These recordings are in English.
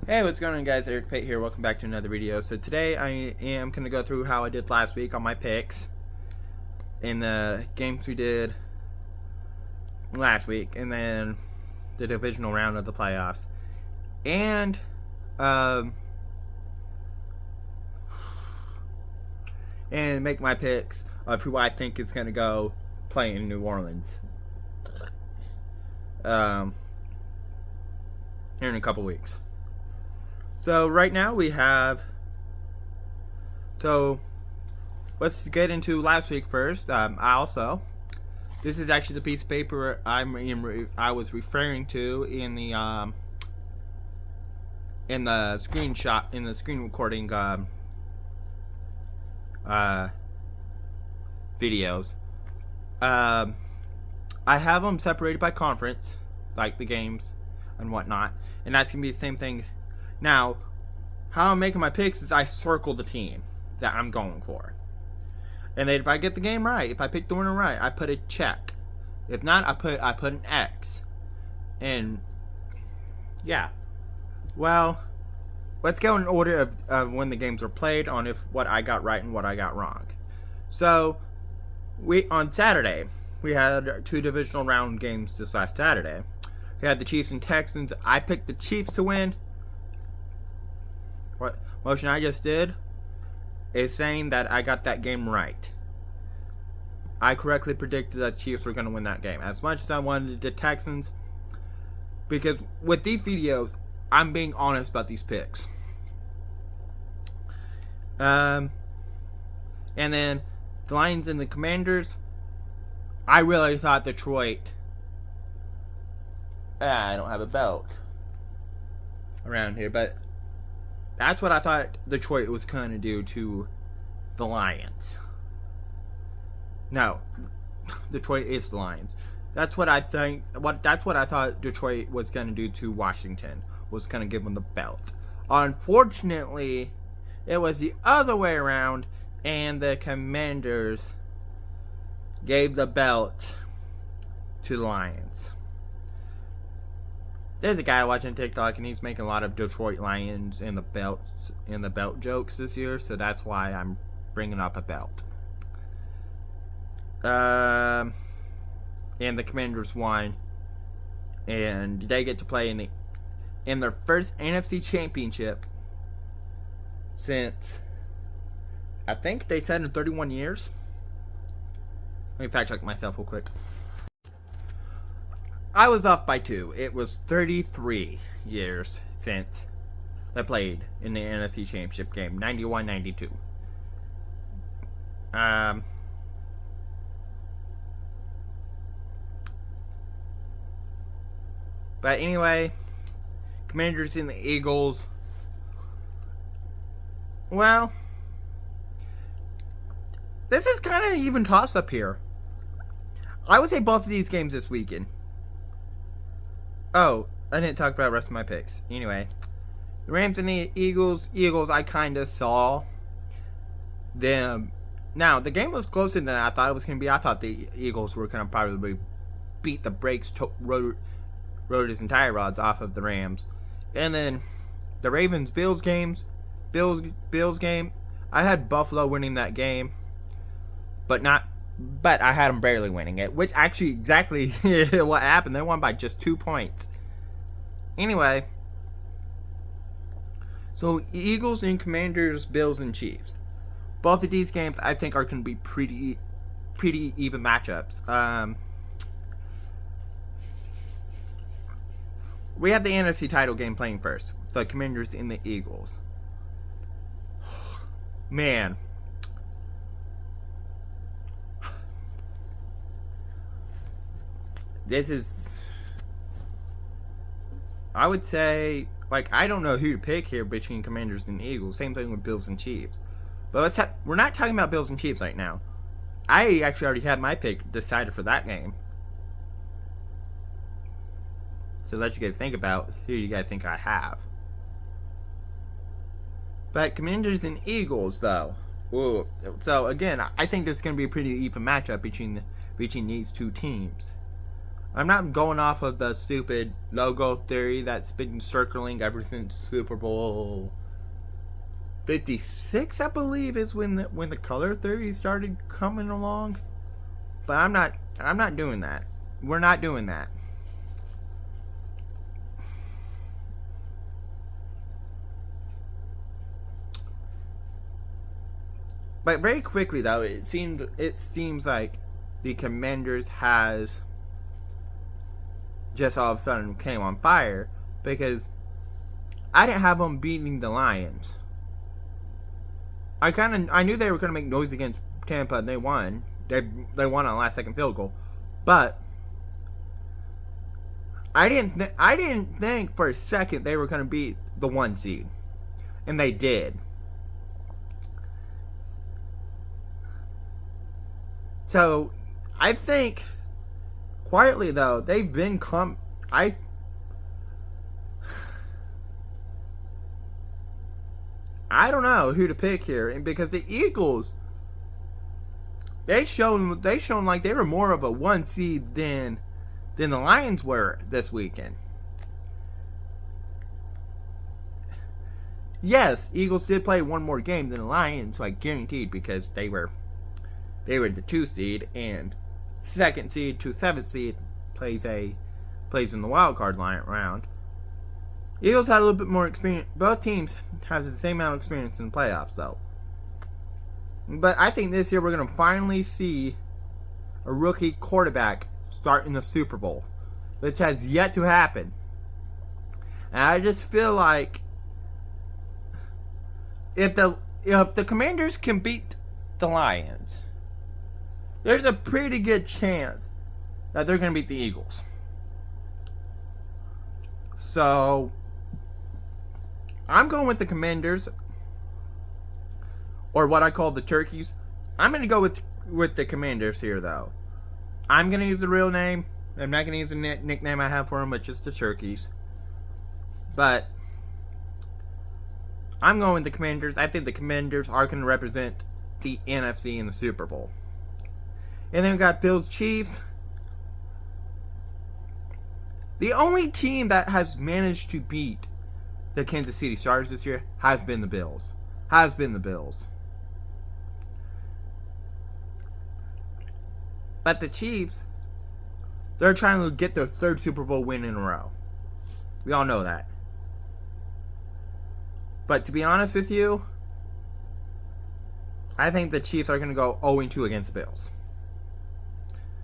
Hey, what's going on, guys? Eric Pate here. Welcome back to another video. So today I am going to go through how I did last week on my picks in the games we did last week, and then the divisional round of the playoffs, and make my picks of who I think is going to go play in New Orleans here in a couple weeks. So right now we have, let's get into last week first. This is actually the piece of paper I was referring to in the screenshot, in the screen recording videos. I have them separated by conference, like the games and whatnot, and that's gonna be the same thing. Now, how I'm making my picks is I circle the team that I'm going for. And then if I get the game right, if I pick the winner right, I put a check. If not, I put an X. And yeah. Well, let's go in order of when the games were played on what I got right and what I got wrong. So, on Saturday, we had two divisional round games this last Saturday. We had the Chiefs and Texans. I picked the Chiefs to win. What motion I just did is saying that I got that game right. I correctly predicted that Chiefs were going to win that game. As much as I wanted the Texans, because with these videos, I'm being honest about these picks. And then the Lions and the Commanders, I really thought Detroit. I don't have a belt around here, but that's what I thought Detroit was going to do to the Lions. No, Detroit is the Lions. That's what I think. That's what I thought Detroit was going to do to Washington. Was going to give them the belt. Unfortunately, it was the other way around, and the Commanders gave the belt to the Lions. There's a guy watching TikTok, and he's making a lot of Detroit Lions and the belt jokes this year, so that's why I'm bringing up a belt. And the Commanders won, and they get to play in their first NFC Championship since, I think they said, in 31 years. Let me fact check myself real quick. I was off by 2. It was 33 years since they played in the NFC Championship game, 91-92. But anyway, Commanders and the Eagles. Well, this is kind of an even toss-up here. I would say both of these games this weekend. Oh, I didn't talk about the rest of my picks. Anyway, the Rams and the Eagles. I kind of saw them. Now, the game was closer than I thought it was going to be. I thought the Eagles were going to probably beat the brakes, rode his entire rods off of the Rams. And then the Ravens-Bills game. I had Buffalo winning that game, but I had them barely winning it, which actually exactly what happened. They won by just 2 points. Anyway, so Eagles and Commanders, Bills and Chiefs. Both of these games I think are going to be pretty even matchups. We have the NFC title game playing first. The Commanders and the Eagles. Man. This is, I would say, like, I don't know who to pick here between Commanders and Eagles. Same thing with Bills and Chiefs. But we're not talking about Bills and Chiefs right now. I actually already had my pick decided for that game. So let you guys think about who you guys think I have. But Commanders and Eagles, though. Ooh. So again, I think this is going to be a pretty even matchup between these two teams. I'm not going off of the stupid logo theory that's been circling ever since Super Bowl 56, I believe, is when the color theory started coming along. But I'm not doing that. We're not doing that. But very quickly though, it seems like the Commanders has just all of a sudden came on fire, because I didn't have them beating the Lions. I knew they were going to make noise against Tampa, and they won. They won on a last second field goal, but I didn't think for a second they were going to beat the 1 seed, and they did. So I think quietly though they've been I don't know who to pick here, and because the Eagles, they shown like they were more of a 1 seed than the Lions were this weekend. Yes, Eagles did play one more game than the Lions, so I guaranteed, because they were the 2 seed, and 2nd seed to 7th seed plays in the wild card round. Eagles had a little bit more experience. Both teams have the same amount of experience in the playoffs, though. But I think this year we're going to finally see a rookie quarterback start in the Super Bowl, which has yet to happen. And I just feel like if the Commanders can beat the Lions, there's a pretty good chance that they're going to beat the Eagles. So I'm going with the Commanders, or what I call the Turkeys. I'm going to go with the Commanders here, though. I'm going to use the real name. I'm not going to use the nickname I have for them, which is the Turkeys. But I'm going with the Commanders. I think the Commanders are going to represent the NFC in the Super Bowl. And then we got Bills Chiefs. The only team that has managed to beat the Kansas City Stars this year has been the Bills. But the Chiefs, they're trying to get their 3rd Super Bowl win in a row. We all know that. But to be honest with you, I think the Chiefs are going to go 0-2 against the Bills.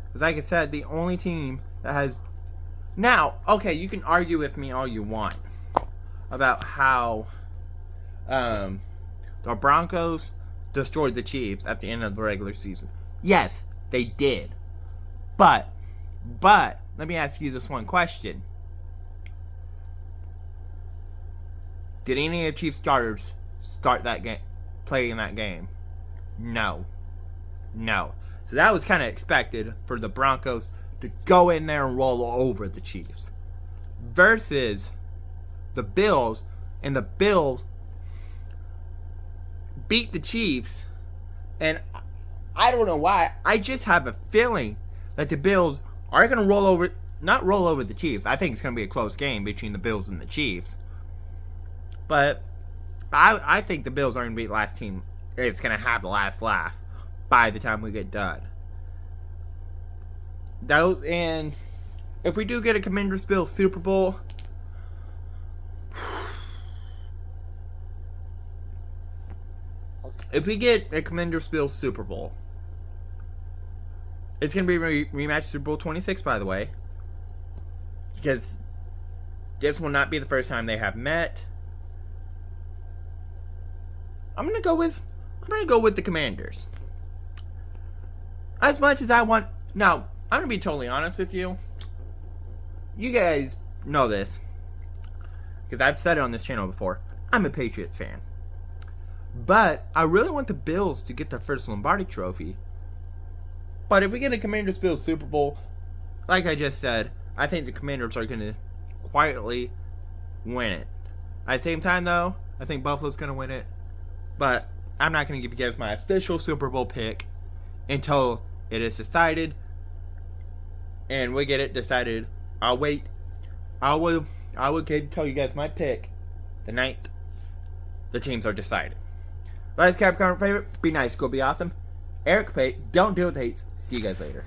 Because like I said, the only team that has... Now, okay, you can argue with me all you want about how the Broncos destroyed the Chiefs at the end of the regular season. Yes, they did. But, let me ask you this one question. Did any of the Chiefs starters start that game, play in that game? No. So that was kind of expected for the Broncos to go in there and roll over the Chiefs. Versus the Bills, and the Bills beat the Chiefs, and I don't know why. I just have a feeling that the Bills are going to not roll over the Chiefs. I think it's going to be a close game between the Bills and the Chiefs. But I think the Bills are going to be the last team. It's going to have the last laugh by the time we get done. And if we do get a Commanders Bills Super Bowl, if we get a Commanders Bills Super Bowl, it's going to be rematch Super Bowl 26, by the way, because this will not be the first time they have met. I'm going to go with the Commanders. As much as I want... Now, I'm going to be totally honest with you. You guys know this, because I've said it on this channel before. I'm a Patriots fan. But I really want the Bills to get their first Lombardi trophy. But if we get a Commanders Bills Super Bowl, like I just said, I think the Commanders are going to quietly win it. At the same time, though, I think Buffalo's going to win it. But I'm not going to give you guys my official Super Bowl pick until it is decided. and we get it decided. I'll wait. I will tell you guys my pick the night the teams are decided. Like, subscribe, comment, favorite. Be nice, go be awesome. Eric Pate, don't deal with hates. See you guys later.